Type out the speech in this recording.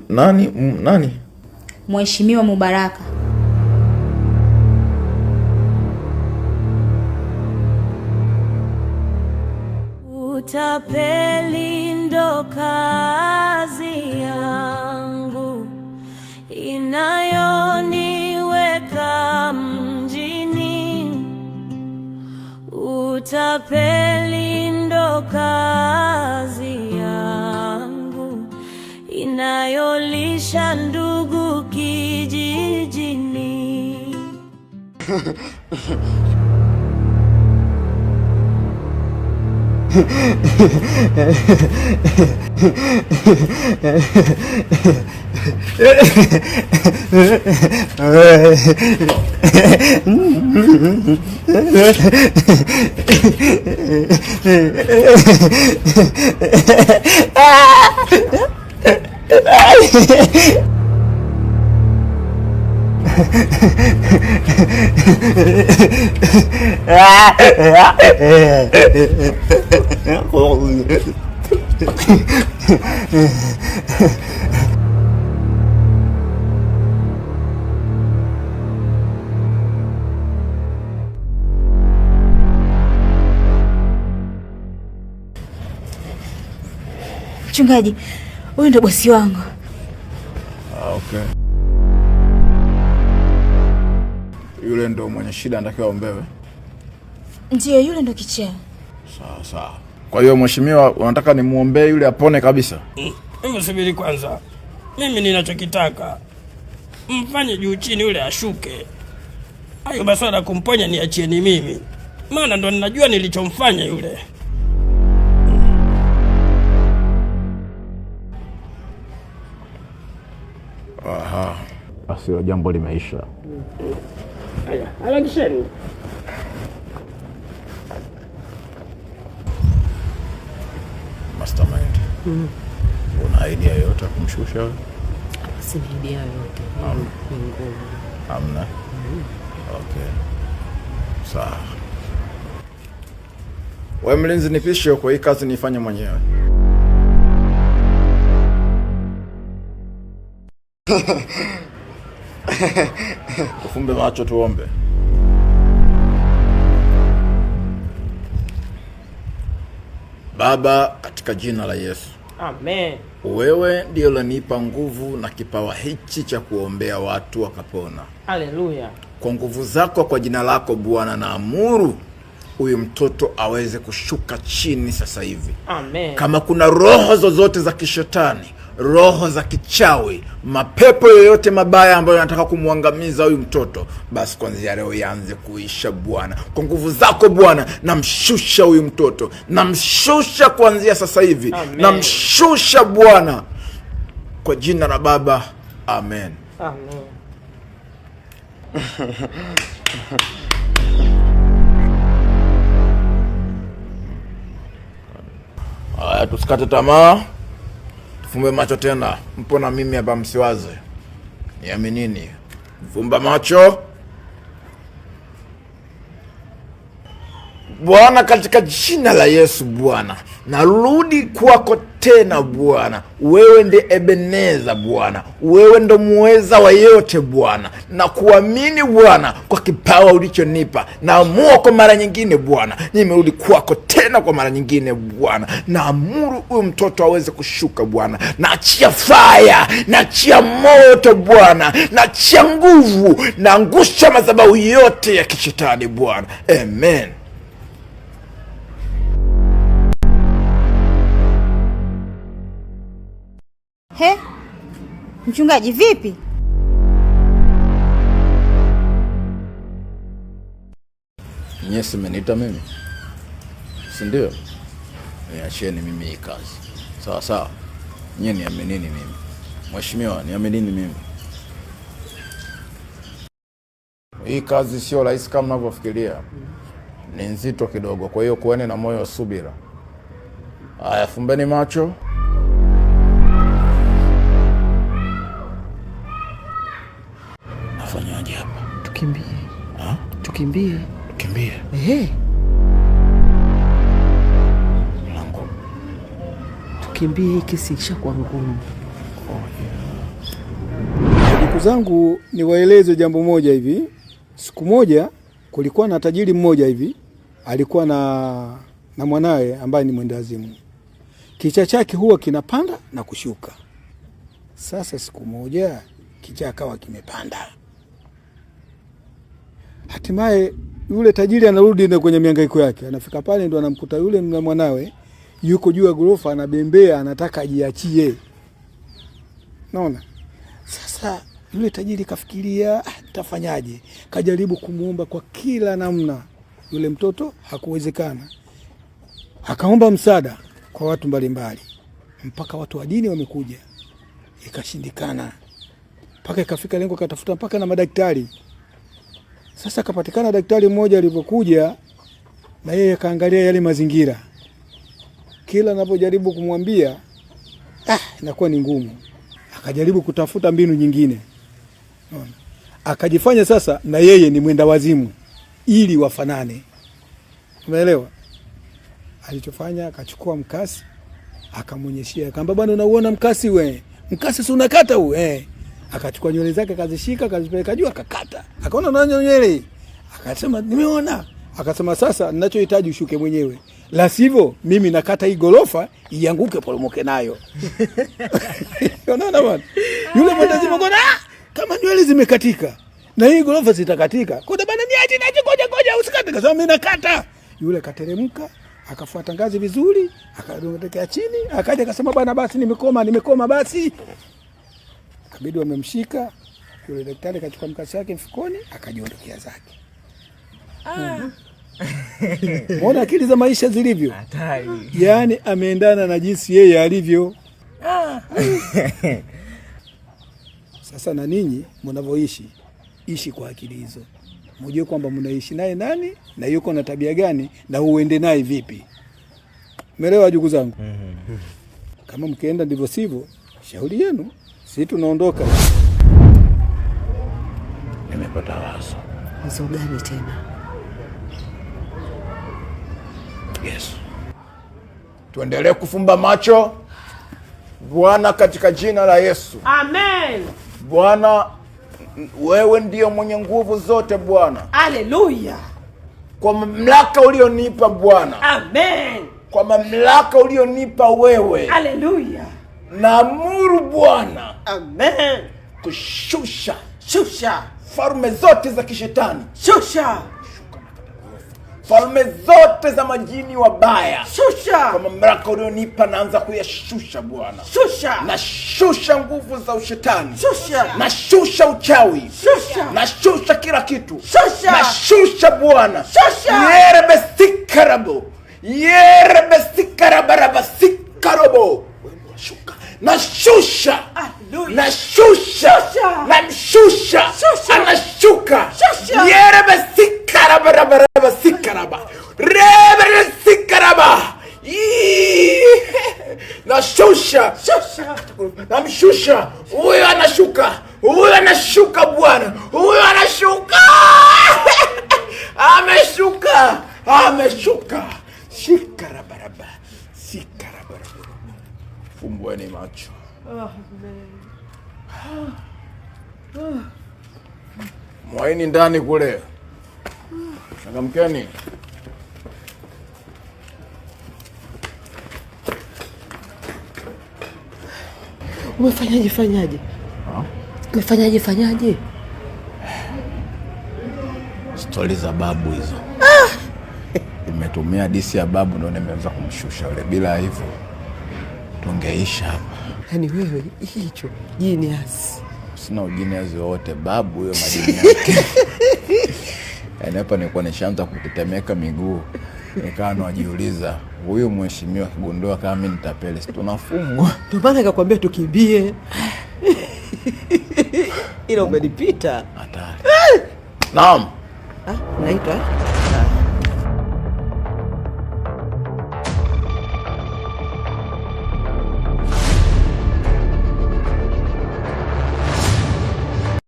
Nani? Mheshimiwa Mubaraka. Utapeli ndo kazi yangu inayoniweka mjini. Utapeli ndo kazi yangu inayolisha ndugu kijijini. Mchungaji, huyu ndo bosi wangu. Okay. Yule ndo mwenye shida anatakiwa aombewe? Ndiyo, yule ndo kichaa. Sawa. Kwa hiyo mheshimiwa, unataka nimuombee yule apone kabisa? Hebu subiri kwanza. Mimi ninachokitaka mfanye juu chini yule ashuke. Hayo masuala kumponya niachieni mimi. Maana ndo ninajua nilichomfanya yule. Aha. Basi jambo limeisha. Haya, alangisheni. Mastermind. Una idea yoyote kumshusha wewe? Sina idea yoyote. Hamna. Okay. Sawa. Wewe mlinzi nipishe kwa hii kazi nifanye mwenyewe. Tufumbe macho tuombe. Baba, katika jina la Yesu. Amen. Wewe ndiye ulinipa nguvu na kipawa hichi cha kuombea watu wakapona. Haleluya. Kwa nguvu zako, kwa jina lako Bwana, naamuru huyu mtoto aweze kushuka chini sasa hivi. Amen. Kama kuna roho zozote za kishetani, roho za kichawi, mapepo yoyote mabaya ambayo yanataka kumwangamiza huyu mtoto, basi kuanzia leo yaanze kuisha Bwana. Kwa nguvu zako Bwana, namshusha huyu mtoto. Namshusha kuanzia sasa hivi. Namshusha Bwana. Kwa jina la Baba. Amen. Amen. Haya, tusikate tamaa. Fumbe macho tena. Mpo na mimi hapa, msiwaze. Niaminini. Fumba macho. Bwana, katika jina la Yesu Bwana, narudi kwako tena Bwana. Wewe ndiye Ebeneza Bwana. Wewe ndo muweza wa yote Bwana. Na kuamini Bwana kwa kipawa ulichonipa. Naamua kwa mara nyingine Bwana, nimerudi kwako tena kwa mara nyingine Bwana. Naamuru huyu mtoto aweze kushuka Bwana. Naachia fire, naachia moto Bwana, naachia nguvu, naangusha madhabahu yote ya kishetani Bwana. Amen. He? Mchungaji vipi? Nyesi mmeniita mimi? Si ndio? Niachieni mimi hii kazi. Sawa. Nyie niaminini mimi. Mheshimiwa, niaminini mimi. Hii kazi sio rahisi kama mnavyofikiria. Ni nzito kidogo, kwa hiyo kuweni na moyo wa subira. Haya, fumbeni macho. Nafanyaje hapa? Tukimbie. Ha? Tukimbie. Tukimbie? Mlango. Tukimbie, hii kesi ishakuwa ngumu. Ndugu zangu, niwaeleze jambo moja hivi. Siku moja kulikuwa na tajiri mmoja hivi, alikuwa na mwanawe ambaye ni mwendawazimu. Kichwa chake huwa kinapanda na kushuka. Sasa siku moja kichwa akawa kimepanda. Hatimaye yule tajiri anarudi kwenye mihangaiko yake. Anafika pale ndo anamkuta yule mwanawe yuko juu ya gorofa anabembea, anataka ajiachie. Naona? Sasa yule tajiri kafikiria tafanyaje? Kajaribu kumuomba kwa kila namna. Yule mtoto hakuwezekana. Akaomba msaada kwa watu mbalimbali. Mpaka watu wa dini wamekuja. Ikashindikana. Mpaka ikafika lengo katafuta mpaka na madaktari. Sasa kapatikana daktari mmoja alipokuja na yeye kaangalia yale mazingira. Kila anapojaribu kumwambia inakuwa ni ngumu. Akajaribu kutafuta mbinu nyingine. Akajifanya sasa na yeye ni mwenda wazimu ili wafanane. Umeelewa? Alichofanya akachukua mkasi, akamuonyeshia, akamwambia bwana, unauona mkasi we? Mkasi si unakata huu Akachukua nywele zake akazishika, akazipeleka juu akakata. Akaona na nywele. Akasema nimeona. Akasema sasa ninachohitaji ushuke mwenyewe. La sivyo mimi nakata hii gorofa ianguke poromoke nayo. Unaona bwana? Yule mwandazimu ngona kama nywele zimekatika na hii gorofa zitakatika. Kwa bwana niache ngoja usikate. Akasema mimi nakata. Yule kateremka, akafuata ngazi vizuri, akadondokea chini, akaja akasema bwana basi nimekoma basi. Kabidi wamemshika. Yule daktari akachukua mkasi wake mfukoni, akajiondokea zake. Mbona akili za maisha zilivyo? Hatari. Yaani ameendana na jinsi yeye alivyo. Sasa na ninyi mnavyoishi, ishi kwa akili hizo. Mjue kwamba mnaishi naye nani na yuko na tabia gani na uende naye vipi. Umeelewa ndugu zangu? Kama mkienda ndivyo sivyo, shauri yenu. Sisi tunaondoka. Nimepata wazo. Wazo gani tena? Yes. Tuendelee kufumba macho. Bwana, katika jina la Yesu. Amen. Bwana, wewe ndio mwenye nguvu zote Bwana. Haleluya. Kwa mamlaka ulionipa Bwana. Amen. Kwa mamlaka ulionipa wewe. Haleluya. Naamuru Bwana. Amen. Kushusha falme zote za kishetani. Shusha. Falme zote za majini wabaya. Shusha. Kwa mamlaka ulionipa naanza kuyashusha Bwana. Shusha. Nashusha nguvu za ushetani. Shusha. Nashusha uchawi. Shusha. Nashusha kila kitu. Shusha. Nashusha Bwana. Shusha. Yerebesikarabo. Yerebesikarabarabasikarabo. Shuka. Nashusha. Nashusha. Namshusha. Anashuka. Yerebesikarabarabasikaraба. Reberesikaraba. Nashusha. Namshusha. Huyo anashuka. Huyo anashuka Bwana. Huyo anashuka. Ameshuka. Ameshuka. Shikarabaraba. Sikarabaraba. Fumbueni macho. Mwaini ndani kule. Changamkeni. Umefanyaje? Umefanyaje? Stori za babu hizo. Nimetumia disi ya babu ndio nimeanza kumshusha yule. Bila hivyo tungeisha hapa. Yaani wewe hicho genius. Sina ugenius wote babu huyo madini yake. Yaani hapa nilikuwa nishaanza kutetemeka miguu. Nikawa najiuliza huyu mheshimiwa kigundua kama mimi nitapele tunafungwa. Ndio maana nikakwambia tukimbie. Ila umenipita. Hatari. Naam. Naitwa